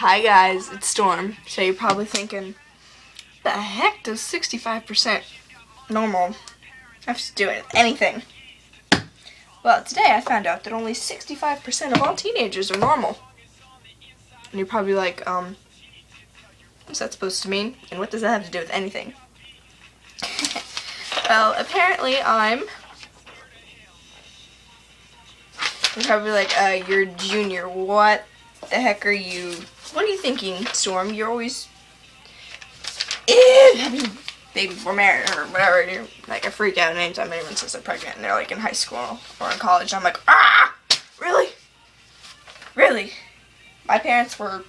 Hi guys, it's Storm. So you're probably thinking, the heck does 65% normal have to do with anything? Well, today I found out that only 65% of all teenagers are normal. And you're probably like, what's that supposed to mean? And what does that have to do with anything? Well, apparently you're probably like, you're junior. What the heck are you? What are you thinking, Storm? You're always having baby before marriage or whatever. You're like, I freak out anytime anyone says they're pregnant and they're like in high school or in college. I'm like, really? Really? My parents were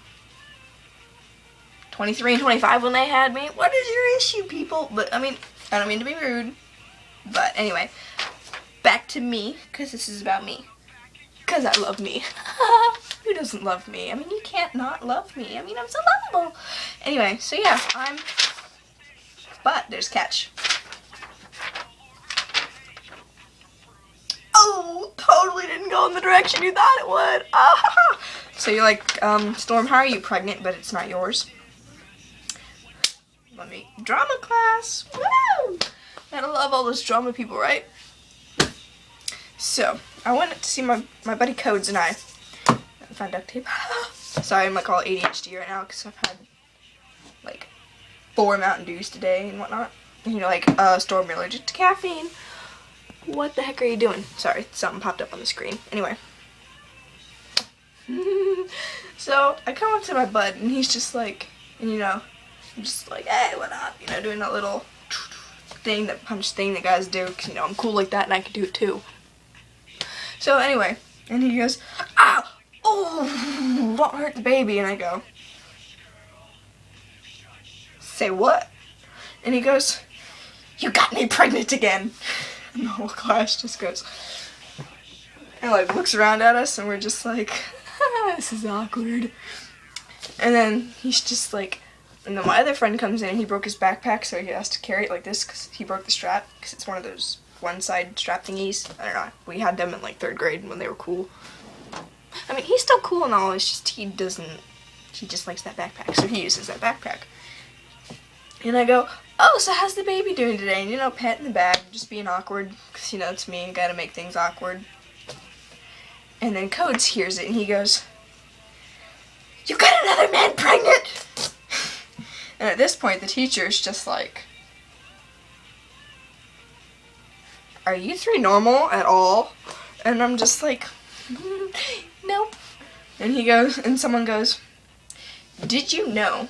23 and 25 when they had me. What is your issue, people? But I mean, I don't mean to be rude. But anyway, back to me, because this is about me. Because I love me. Who doesn't love me? I mean, you can't not love me. I mean, I'm so lovable. Anyway, so yeah, but there's a catch. Oh, totally didn't go in the direction you thought it would. So you're like, Storm, how are you pregnant, but it's not yours? Let me, drama class. Woo! Gotta love all those drama people, right? So, I went to see my buddy Codes and I found duct tape. Sorry, I'm like all ADHD right now because I've had like 4 Mountain Dews today and whatnot. And you're like, Storm, you're allergic to caffeine. What the heck are you doing? Sorry, something popped up on the screen. Anyway. So, I come up to my bud and he's just like, and you know, I'm just like, hey, what up? You know, doing that little thing, that punch thing that guys do, because, you know, I'm cool like that and I can do it too. So anyway, and he goes, oh, don't hurt the baby. And I go, say what? And he goes, you got me pregnant again. And the whole class just goes, and like looks around at us and we're just like, this is awkward. And then he's just like, and then my other friend comes in and he broke his backpack, so he has to carry it like this because he broke the strap, because it's one of those one-side strap thingies. I don't know. We had them in like 3rd grade when they were cool. I mean, he's still cool and all, it's just he just likes that backpack, so he uses that backpack. And I go, oh, so how's the baby doing today? And you know, patting the bag, just being awkward, because you know, it's me, I gotta make things awkward. And then Codes hears it and he goes, you got another man pregnant! And at this point, the teacher's just like, are you 3 normal at all? And I'm just like, nope. And he goes, and someone goes, did you know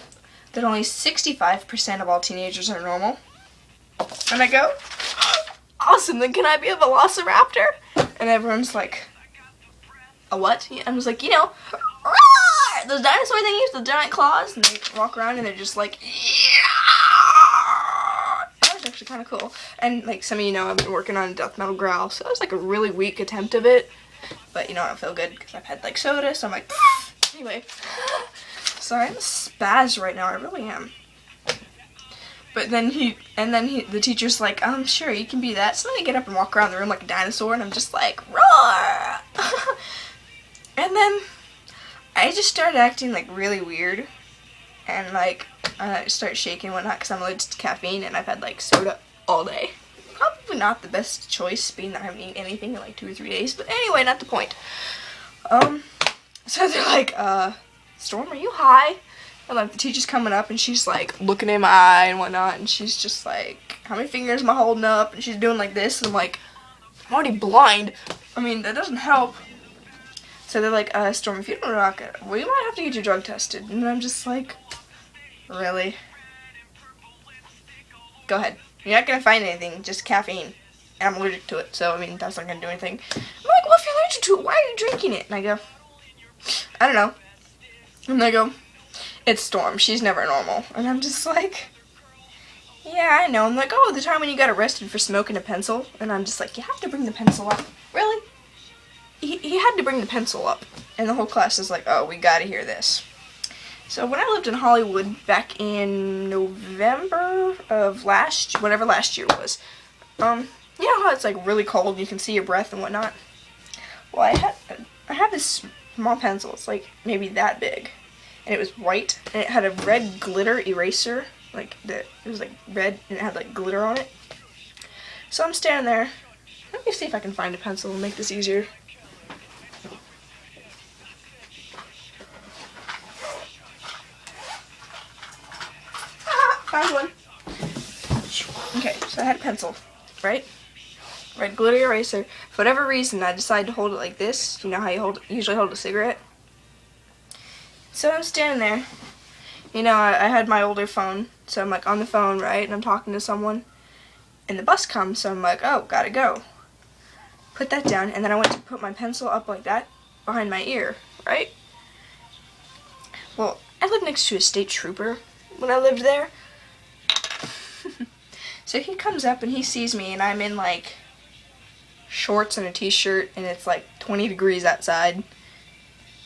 that only 65% of all teenagers are normal? And I go, awesome, then can I be a velociraptor? And everyone's like, a what? I was like, you know, those dinosaur thingies, the giant claws, and they walk around and they're just like, yeah! That was actually kind of cool. And like some of you know, I've been working on Death Metal Growl, so that was like a really weak attempt of it. But you know, I don't feel good because I've had like soda, so I'm like, anyway. Sorry, I'm a spaz right now, I really am. But then the teacher's like, sure, you can be that. So then I get up and walk around the room like a dinosaur, and I'm just like, roar! And then I just started acting like really weird, and like I start shaking and whatnot because I'm allergic to caffeine and I've had like soda all day. Probably not the best choice, being that I haven't eaten anything in like 2 or 3 days, but anyway, not the point. So they're like, Storm, are you high? And like the teacher's coming up and she's like looking in my eye and whatnot, and she's just like, how many fingers am I holding up? And she's doing like this, and I'm like, I'm already blind. I mean, that doesn't help. So they're like, Storm, if you don't rock it, we might have to get your drug tested. And I'm just like, really? Go ahead. You're not going to find anything, just caffeine. And I'm allergic to it, so I mean, that's not going to do anything. I'm like, well, if you're allergic to it, why are you drinking it? And I go, I don't know. And they go, it's Storm, she's never normal. And I'm just like, yeah, I know. I'm like, oh, the time when you got arrested for smoking a pencil? And I'm just like, you have to bring the pencil up. Really? He had to bring the pencil up, and the whole class is like, oh, we gotta hear this. So when I lived in Hollywood back in November of whatever last year was, you know how it's like really cold, you can see your breath and whatnot? Well, I had this small pencil, it's like maybe that big, and it was white, and it had a red glitter eraser, it was like red, and it had like glitter on it. So I'm standing there. Let me see if I can find a pencil and make this easier. Found one. Okay, so I had a pencil, right? Red glitter eraser. For whatever reason, I decided to hold it like this. You know how you usually hold a cigarette? So I'm standing there. You know, I had my older phone, so I'm like on the phone, right? And I'm talking to someone. And the bus comes, so I'm like, oh, gotta go. Put that down, and then I went to put my pencil up like that behind my ear, right? Well, I lived next to a state trooper when I lived there. So he comes up and he sees me, and I'm in like shorts and a t-shirt, and it's like 20 degrees outside,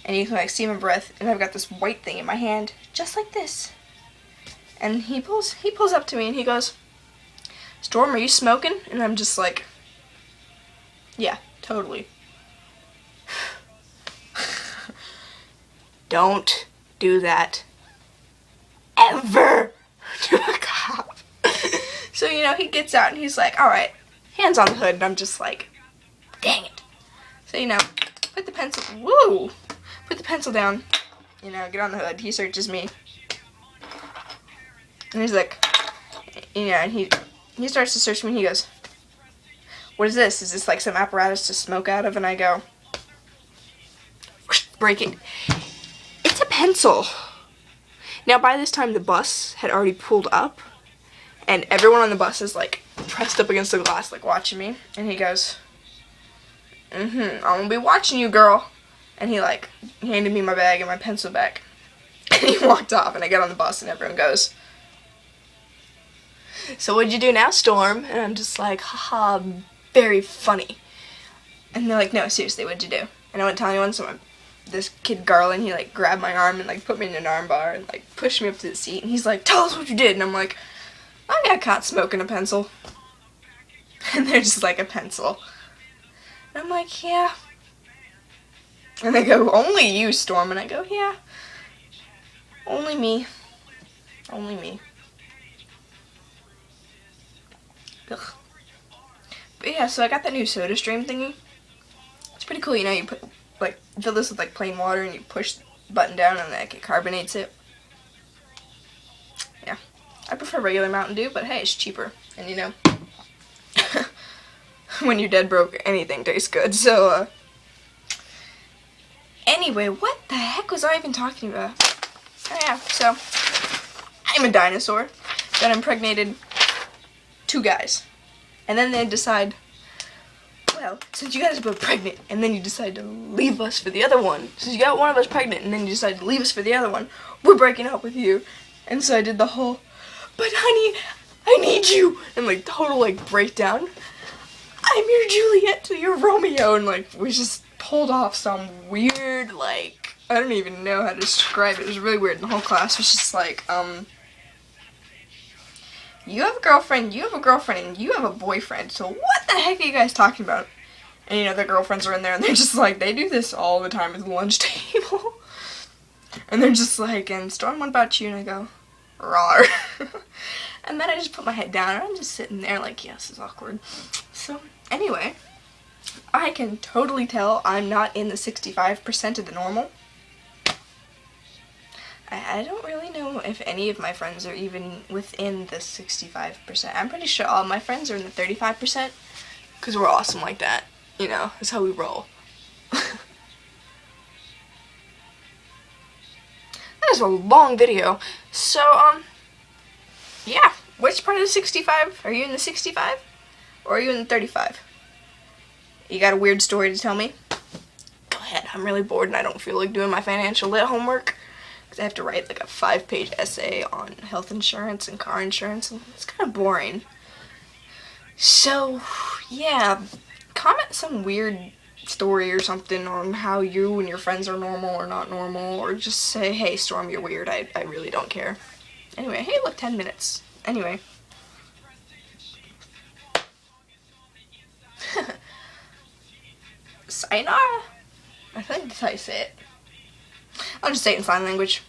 and you can like see my breath, and I've got this white thing in my hand, just like this. And he pulls up to me and he goes, "Storm, are you smoking?" And I'm just like, yeah, totally. Don't do that ever to a cop. So, you know, he gets out and he's like, alright, hands on the hood, and I'm just like, dang it. So, you know, put the pencil down, you know, get on the hood. He searches me. And he's like, you know, and he starts to search me, and he goes, "What is this? Is this like some apparatus to smoke out of?" And I go, break it. It's a pencil. Now, by this time, the bus had already pulled up, and everyone on the bus is like pressed up against the glass, like watching me. And he goes, I'm gonna be watching you, girl. And he like handed me my bag and my pencil back. And he walked off, and I get on the bus, and everyone goes, "So what'd you do now, Storm?" And I'm just like, haha, very funny. And they're like, "No, seriously, what'd you do?" And I wouldn't tell anyone, so this kid Garland, he like grabbed my arm and like put me in an arm bar and like pushed me up to the seat, and he's like, "Tell us what you did." And I'm like, "I got caught smoking a pencil." And they're just like, "A pencil?" And I'm like, "Yeah." And they go, "Only you, Storm?" And I go, "Yeah, only me. Only me." Ugh. But yeah, so I got that new Soda Stream thingy. It's pretty cool, you know, you fill this with like plain water, and you push the button down, and like it carbonates it. Yeah, I prefer regular Mountain Dew, but hey, it's cheaper, and you know, when you're dead broke, anything tastes good. So anyway, what the heck was I even talking about? Oh yeah, so I'm a dinosaur that impregnated 2 guys, and then they decide, well, since you guys are both pregnant, and then you decide to leave us for the other one, since you got one of us pregnant, and then you decide to leave us for the other one, we're breaking up with you. And so I did the whole, "But honey, I need you," and like total like breakdown. "I'm your Juliet to your Romeo," and like we just pulled off some weird, like, I don't even know how to describe it. It was really weird. And the whole class was just like, "You have a girlfriend, you have a girlfriend, and you have a boyfriend, so what the heck are you guys talking about?" And you know, their girlfriends are in there, and they're just like, they do this all the time at the lunch table. And they're just like, "And Storm, what about you?" And I go, "Rawr." And then I just put my head down, and I'm just sitting there like, yes, it's awkward. So, anyway, I can totally tell I'm not in the 65% of the normal. I don't really know if any of my friends are even within the 65%. I'm pretty sure all my friends are in the 35%, because we're awesome like that. You know, that's how we roll. That is a long video. So, yeah. Which part of the 65? Are you in the 65? Or are you in the 35? You got a weird story to tell me? Go ahead. I'm really bored and I don't feel like doing my financial lit homework. Because I have to write like a 5-page essay on health insurance and car insurance, and it's kind of boring. So, yeah. Comment some weird story or something on how you and your friends are normal or not normal, or just say, "Hey, Storm, you're weird." I really don't care. Anyway, hey, look, 10 minutes. Anyway. Sayonara. I think that's how you say it. I'll just say it in sign language.